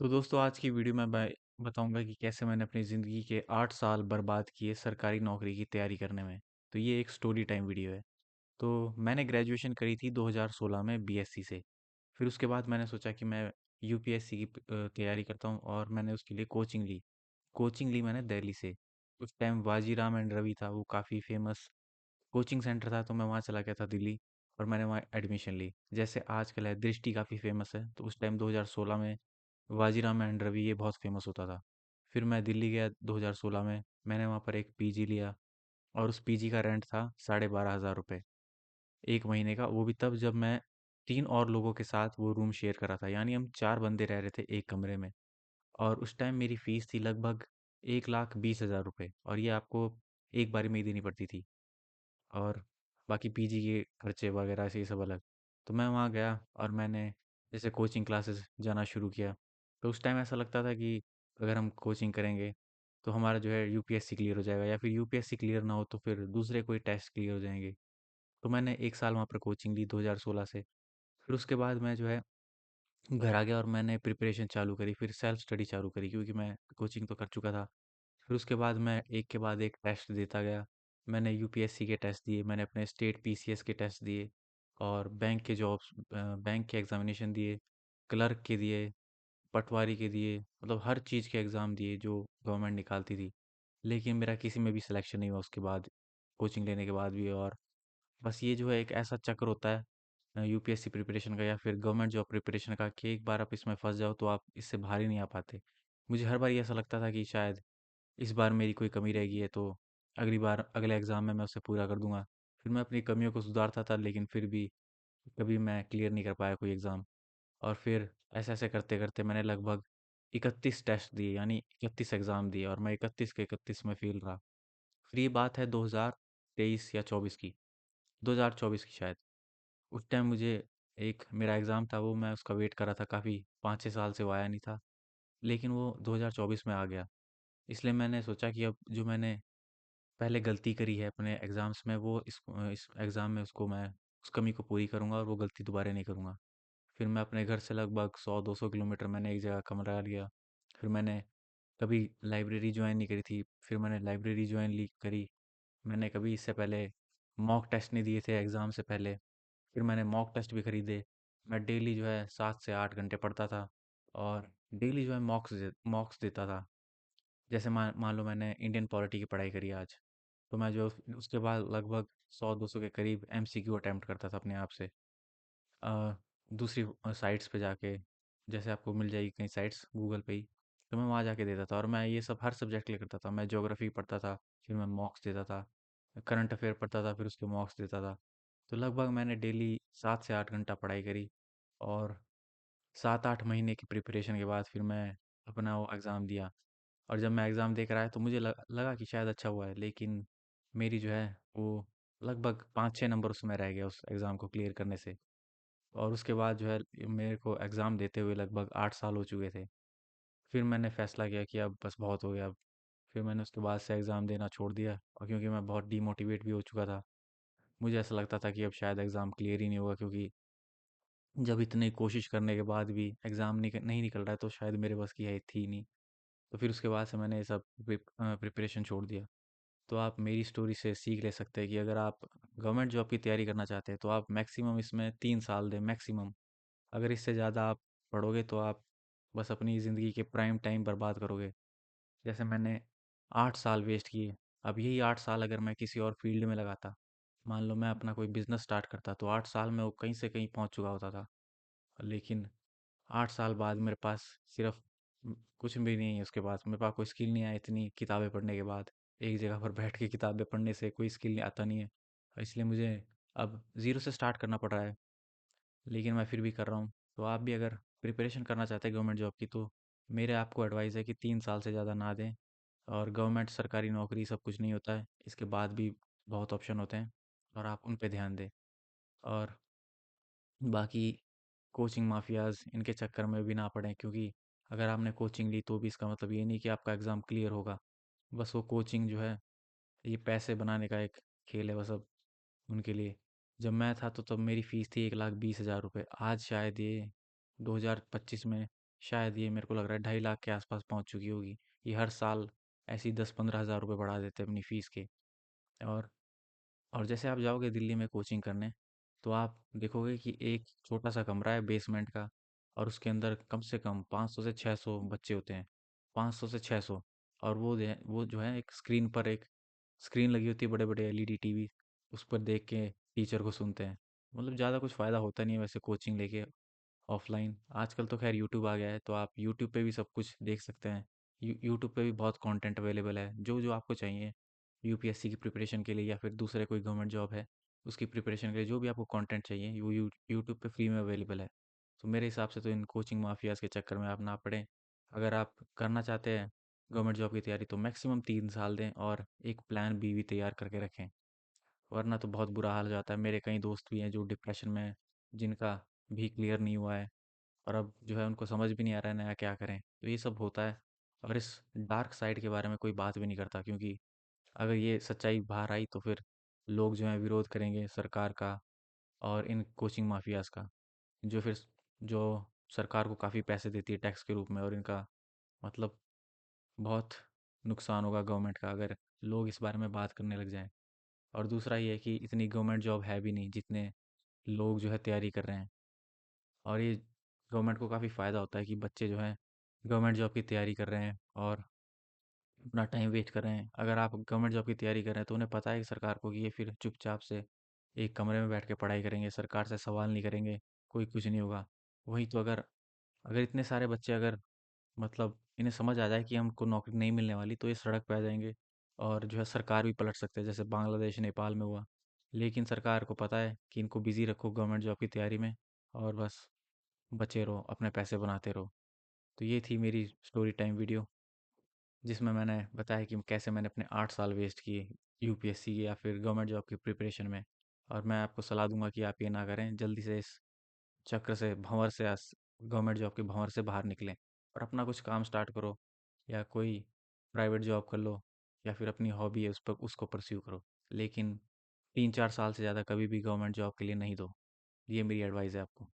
तो दोस्तों आज की वीडियो में मैं बताऊंगा कि कैसे मैंने अपनी ज़िंदगी के 8 साल बर्बाद किए सरकारी नौकरी की तैयारी करने में। तो ये एक स्टोरी टाइम वीडियो है। तो मैंने ग्रेजुएशन करी थी 2016 में बीएससी से। फिर उसके बाद मैंने सोचा कि मैं यूपीएससी की तैयारी करता हूँ और मैंने उसके लिए कोचिंग ली। कोचिंग ली मैंने दिल्ली से। उस टाइम वाजीराम एंड रवि था, वो काफ़ी फेमस कोचिंग सेंटर था, तो मैं वहाँ चला गया था दिल्ली। और मैंने वहाँ एडमिशन ली। जैसे आजकल है दृष्टि काफ़ी फेमस है, तो उस टाइम 2016 में वाजीराम एंड रवि ये बहुत फेमस होता था। फिर मैं दिल्ली गया 2016 में। मैंने वहाँ पर एक पीजी लिया और उस पीजी का रेंट था 12,500 रुपये एक महीने का। वो भी तब जब मैं 3 और लोगों के साथ वो रूम शेयर करा था, यानी हम 4 बंदे रह रहे थे एक कमरे में। और उस टाइम मेरी फीस थी लगभग 1,20,000 रुपये, और ये आपको एक बारी में ही देनी पड़ती थी। और बाकी पीजी के खर्चे वगैरह से ये सब अलग। तो मैं वहाँ गया और मैंने जैसे कोचिंग क्लासेस जाना शुरू किया। तो उस टाइम ऐसा लगता था कि अगर हम कोचिंग करेंगे तो हमारा जो है यूपीएससी क्लियर हो जाएगा, या फिर यूपीएससी क्लियर ना हो तो फिर दूसरे कोई टेस्ट क्लियर हो जाएंगे। तो मैंने 1 साल वहाँ पर कोचिंग ली 2016 से। फिर उसके बाद मैं जो है घर आ गया और मैंने प्रिपरेशन चालू करी, फिर सेल्फ स्टडी चालू करी, क्योंकि मैं कोचिंग तो कर चुका था। फिर उसके बाद मैं एक के बाद एक टेस्ट देता गया। मैंने यूपीएससी के टेस्ट दिए, मैंने अपने स्टेट पीसीएस के टेस्ट दिए, और बैंक के जॉब्स बैंक के एग्जामिनेशन दिए, क्लर्क के दिए, पटवारी के दिए, मतलब हर चीज़ के एग्ज़ाम दिए जो गवर्नमेंट निकालती थी। लेकिन मेरा किसी में भी सिलेक्शन नहीं हुआ उसके बाद, कोचिंग लेने के बाद भी। और बस ये जो है एक ऐसा चक्र होता है यूपीएससी प्रिपरेशन का या फिर गवर्नमेंट जॉब प्रिपरेशन का, कि एक बार आप इसमें फंस जाओ तो आप इससे बाहर ही नहीं आ पाते। मुझे हर बार ये ऐसा लगता था कि शायद इस बार मेरी कोई कमी रह गई है, तो अगली बार अगले एग्ज़ाम में मैं उसे पूरा कर दूंगा। फिर मैं अपनी कमियों को सुधारता था, लेकिन फिर भी कभी मैं क्लियर नहीं कर पाया कोई एग्ज़ाम। और फिर ऐसे ऐसे करते करते मैंने लगभग 31 टेस्ट दिए, यानी 31 एग्ज़ाम दिए, और मैं 31 के 31 में फेल रहा। फिर ये बात है 2023 या 24 की, 2024 की शायद। उस टाइम मुझे एक मेरा एग्ज़ाम था, वो मैं उसका वेट कर रहा था काफ़ी, 5-6 साल से वो आया नहीं था। लेकिन वो 2024 में आ गया। इसलिए मैंने सोचा कि अब जो मैंने पहले गलती करी है अपने एग्ज़ाम्स में, वो इस एग्ज़ाम में उसको मैं उस कमी को पूरी करूँगा और वो गलती दोबारा नहीं करूँगा। फिर मैं अपने घर से लगभग 100-200 किलोमीटर मैंने एक जगह कमरा लिया। फिर मैंने कभी लाइब्रेरी जॉइन नहीं करी थी, फिर मैंने लाइब्रेरी जॉइन ली करी। मैंने कभी इससे पहले मॉक टेस्ट नहीं दिए थे एग्ज़ाम से पहले। फिर मैंने मॉक टेस्ट भी खरीदे। मैं डेली जो है 7 से 8 घंटे पढ़ता था, और डेली जो है मॉक्स देता था। जैसे मान मान लो मैंने इंडियन पॉलिटी की पढ़ाई करी आज, तो मैं जो उसके बाद लगभग 100-200 के करीब एमसीक्यू अटेम्प्ट करता था अपने आप से। अ, दूसरी साइट्स पे जाके, जैसे आपको मिल जाएगी कई साइट्स गूगल पे ही, तो मैं वहाँ जाके देता था। और मैं ये सब हर सब्जेक्ट के लिए करता था। मैं ज्योग्राफी पढ़ता था, फिर मैं मॉक्स देता था। करंट अफेयर पढ़ता था, फिर उसके मॉक्स देता था। तो लगभग मैंने डेली 7 से 8 घंटा पढ़ाई करी। और 7-8 महीने की प्रिपरेशन के बाद फिर मैं अपना वो एग्ज़ाम दिया। और जब मैं एग्ज़ाम दे कर आया तो मुझे लगा कि शायद अच्छा हुआ है, लेकिन मेरी जो है वो लगभग 5-6 नंबर उसमें रह गया उस एग्ज़ाम को क्लियर करने से। और उसके बाद जो है मेरे को एग्ज़ाम देते हुए लगभग 8 साल हो चुके थे। फिर मैंने फ़ैसला किया कि अब बस बहुत हो गया अब। फिर मैंने उसके बाद से एग्ज़ाम देना छोड़ दिया, और क्योंकि मैं बहुत डीमोटिवेट भी हो चुका था। मुझे ऐसा लगता था कि अब शायद एग्ज़ाम क्लियर ही नहीं होगा, क्योंकि जब इतनी कोशिश करने के बाद भी एग्ज़ाम नहीं निकल रहा है तो शायद मेरे बस की है थी नहीं। तो फिर उसके बाद से मैंने ये सब प्रिपरेशन छोड़ दिया। तो आप मेरी स्टोरी से सीख ले सकते हैं कि अगर आप गवर्नमेंट जॉब की तैयारी करना चाहते हैं तो आप मैक्सिमम इसमें 3 साल दें मैक्सिमम। अगर इससे ज़्यादा आप पढ़ोगे तो आप बस अपनी ज़िंदगी के प्राइम टाइम बर्बाद करोगे। जैसे मैंने 8 साल वेस्ट किए। अब यही 8 साल अगर मैं किसी और फील्ड में लगाता, मान लो मैं अपना कोई बिजनेस स्टार्ट करता, तो 8 साल में वो कहीं से कहीं पहुंच चुका होता था। लेकिन 8 साल बाद मेरे पास सिर्फ कुछ भी नहीं है उसके पास, मेरे पास कोई स्किल नहीं है। इतनी किताबें पढ़ने के बाद एक जगह पर बैठ के किताबें पढ़ने से कोई स्किल आता नहीं है। इसलिए मुझे अब ज़ीरो से स्टार्ट करना पड़ रहा है, लेकिन मैं फिर भी कर रहा हूँ। तो आप भी अगर प्रिपरेशन करना चाहते हैं गवर्नमेंट जॉब की, तो मेरे आपको एडवाइस है कि 3 साल से ज़्यादा ना दें। और गवर्नमेंट सरकारी नौकरी सब कुछ नहीं होता है, इसके बाद भी बहुत ऑप्शन होते हैं, और आप उन पे ध्यान दें। और बाकी कोचिंग माफियाज़ इनके चक्कर में भी ना पड़ें, क्योंकि अगर आपने कोचिंग ली तो भी इसका मतलब ये नहीं कि आपका एग्ज़ाम क्लियर होगा। बस वो कोचिंग जो है ये पैसे बनाने का एक खेल है बस अब उनके लिए। जब मैं था तो तब मेरी फ़ीस थी 1,20,000 रुपये। आज शायद ये 2025 में शायद ये मेरे को लग रहा है 2.5 लाख के आसपास पहुंच चुकी होगी। ये हर साल ऐसी 10-15 हज़ार रुपये बढ़ा देते हैं अपनी फ़ीस के। और और जैसे आप जाओगे दिल्ली में कोचिंग करने, तो आप देखोगे कि एक छोटा सा कमरा है बेसमेंट का, और उसके अंदर कम से कम 500 से 600 बच्चे होते हैं। 500 से 600। और वो जो है एक स्क्रीन पर एक स्क्रीन लगी होती है, बड़े बड़े एलईडी टीवी, उस पर देख के टीचर को सुनते हैं। मतलब ज़्यादा कुछ फ़ायदा होता नहीं है वैसे कोचिंग लेके ऑफलाइन। आजकल तो खैर यूट्यूब आ गया है, तो आप यूट्यूब पे भी सब कुछ देख सकते हैं। यूट्यूब पे भी बहुत कंटेंट अवेलेबल है, जो जो आपको चाहिए यूपीएससी की प्रिपरेशन के लिए या फिर दूसरे कोई गवर्नमेंट जॉब है उसकी प्रिपरेशन के लिए, जो भी आपको कंटेंट चाहिए वो यूट्यूब पे फ्री में अवेलेबल है। तो मेरे हिसाब से तो इन कोचिंग माफियाज़ के चक्कर में आप ना पड़ें। अगर आप करना चाहते हैं गवर्नमेंट जॉब की तैयारी, तो मैक्सिमम 3 साल दें और एक प्लान बी भी तैयार करके रखें, वरना तो बहुत बुरा हाल हो जाता है। मेरे कई दोस्त भी हैं जो डिप्रेशन में हैं, जिनका भी क्लियर नहीं हुआ है, और अब जो है उनको समझ भी नहीं आ रहा है नया क्या करें। तो ये सब होता है। और इस डार्क साइड के बारे में कोई बात भी नहीं करता, क्योंकि अगर ये सच्चाई बाहर आई तो फिर लोग जो है विरोध करेंगे सरकार का और इन कोचिंग माफियाज़ का, जो फिर जो सरकार को काफ़ी पैसे देती है टैक्स के रूप में, और इनका मतलब बहुत नुकसान होगा गवर्नमेंट का अगर लोग इस बारे में बात करने लग जाएं। और दूसरा ये है कि इतनी गवर्नमेंट जॉब है भी नहीं जितने लोग जो है तैयारी कर रहे हैं। और ये गवर्नमेंट को काफ़ी फ़ायदा होता है कि बच्चे जो हैं गवर्नमेंट जॉब की तैयारी कर रहे हैं और अपना टाइम वेस्ट कर रहे हैं। अगर आप गवर्नमेंट जॉब की तैयारी कर रहे हैं तो उन्हें पता है कि सरकार को कि ये फिर चुपचाप से एक कमरे में बैठ के पढ़ाई करेंगे, सरकार से सवाल नहीं करेंगे, कोई कुछ नहीं होगा। वहीं तो अगर अगर इतने सारे बच्चे अगर मतलब इन्हें समझ आ जाए कि हमको नौकरी नहीं मिलने वाली, तो ये सड़क पे आ जाएंगे और जो है सरकार भी पलट सकते हैं, जैसे बांग्लादेश नेपाल में हुआ। लेकिन सरकार को पता है कि इनको बिजी रखो गवर्नमेंट जॉब की तैयारी में, और बस बचे रहो, अपने पैसे बनाते रहो। तो ये थी मेरी स्टोरी टाइम वीडियो, जिसमें मैंने बताया कि कैसे मैंने अपने 8 साल वेस्ट किए यूपीएससी या फिर गवर्नमेंट जॉब की प्रिपरेशन में। और मैं आपको सलाह दूंगा कि आप ये ना करें, जल्दी से इस चक्र से, भंवर से, गवर्नमेंट जॉब के भंवर से बाहर निकलें और अपना कुछ काम स्टार्ट करो, या कोई प्राइवेट जॉब कर लो, या फिर अपनी हॉबी है उस पर उसको परस्यू करो। लेकिन 3-4 साल से ज़्यादा कभी भी गवर्नमेंट जॉब के लिए नहीं दो। ये मेरी एडवाइस है आपको।